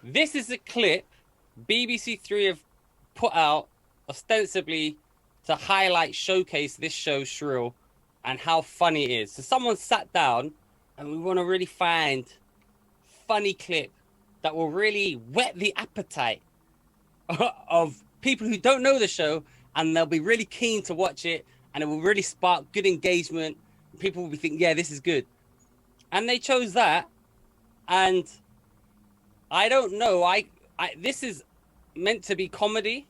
This is a clip BBC Three have put out ostensibly to highlight, showcase this show, Shrill, and how funny it is. So someone sat down and we want to really find funny clip that will really whet the appetite of people who don't know the show, and they'll be really keen to watch it, and it will really spark good engagement. People will be thinking, yeah, this is good. And they chose that, and I don't know. This is meant to be comedy.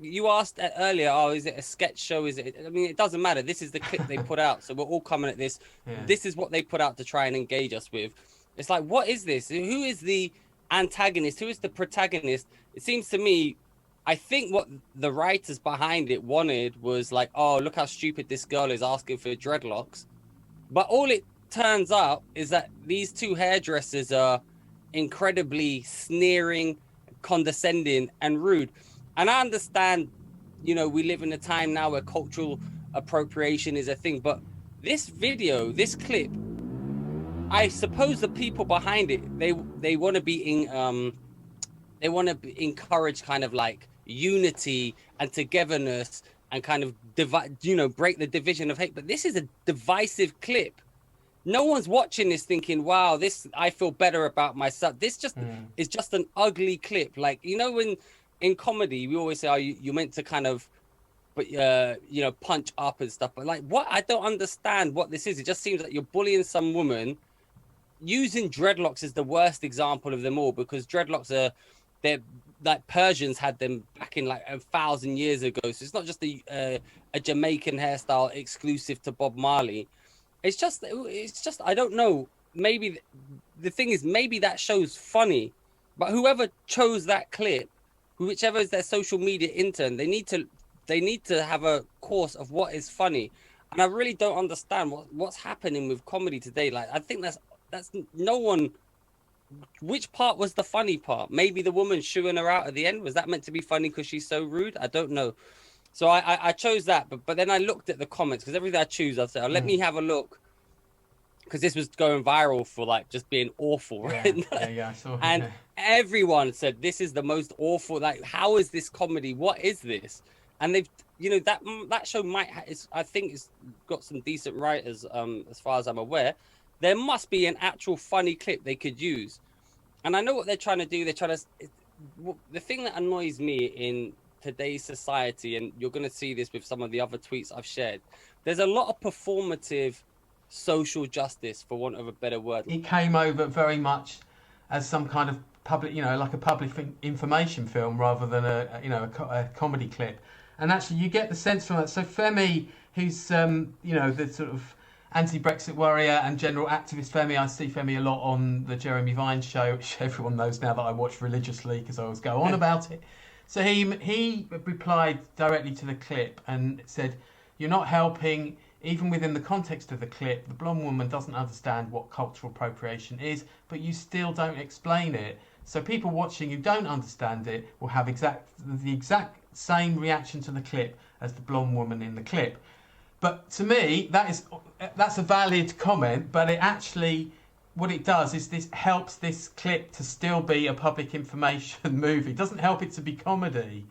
You asked earlier, oh, is it a sketch show? Is it? I mean, it doesn't matter. This is the clip they put out, so we're all coming at this. Yeah. This is what they put out to try and engage us with. It's like, what is this? Who is the antagonist? Who is the protagonist? It seems to me, I think what the writers behind it wanted was like, oh, look how stupid this girl is asking for dreadlocks. But all it turns out is that these two hairdressers are incredibly sneering, condescending, and rude. And I understand, we live in a time now where cultural appropriation is a thing, but this video, this clip, I suppose the people behind it, they want to be they want to encourage kind of like unity and togetherness and kind of break the division of hate. But this is a divisive clip. No one's watching this thinking, wow, I feel better about myself. This just is just an ugly clip. Like, when in comedy, we always say, oh, you're meant to kind of, punch up and stuff. But like, what? I don't understand what this is. It just seems like you're bullying some woman. Using dreadlocks is the worst example of them all, because dreadlocks they're like Persians had them back in like 1,000 years ago. So it's not just a Jamaican hairstyle exclusive to Bob Marley. It's just I don't know. Maybe the thing is, maybe that show's funny, but whoever chose that clip, whichever is their social media intern, they need to have a course of what is funny. And I really don't understand what's happening with comedy today. Like, I think that's no one. Which part was the funny part? Maybe the woman shooing her out at the end. Was that meant to be funny because she's so rude? I don't know. So I chose that, but then I looked at the comments, because everything I choose, I said, let me have a look, because this was going viral for like just being awful, right? Yeah, I saw it. And everyone said this is the most awful. Like, how is this comedy? What is this? And they've, that show I think it's got some decent writers, as far as I'm aware. There must be an actual funny clip they could use. And I know what they're trying to do. The thing that annoys me in today's society, and you're going to see this with some of the other tweets I've shared, there's a lot of performative social justice, for want of a better word. It came over very much as some kind of public, like a public information film rather than a comedy clip. And actually, you get the sense from that. So Femi, who's the sort of anti-Brexit warrior and general activist Femi, I see Femi a lot on the Jeremy Vine show, which everyone knows now that I watch religiously because I always go on about it. So he replied directly to the clip and said, "You're not helping. Even within the context of the clip, the blonde woman doesn't understand what cultural appropriation is, but you still don't explain it. So people watching who don't understand it will have the exact same reaction to the clip as the blonde woman in the clip." But to me, that's a valid comment, but it actually, what it does is this helps this clip to still be a public information movie. It doesn't help it to be comedy.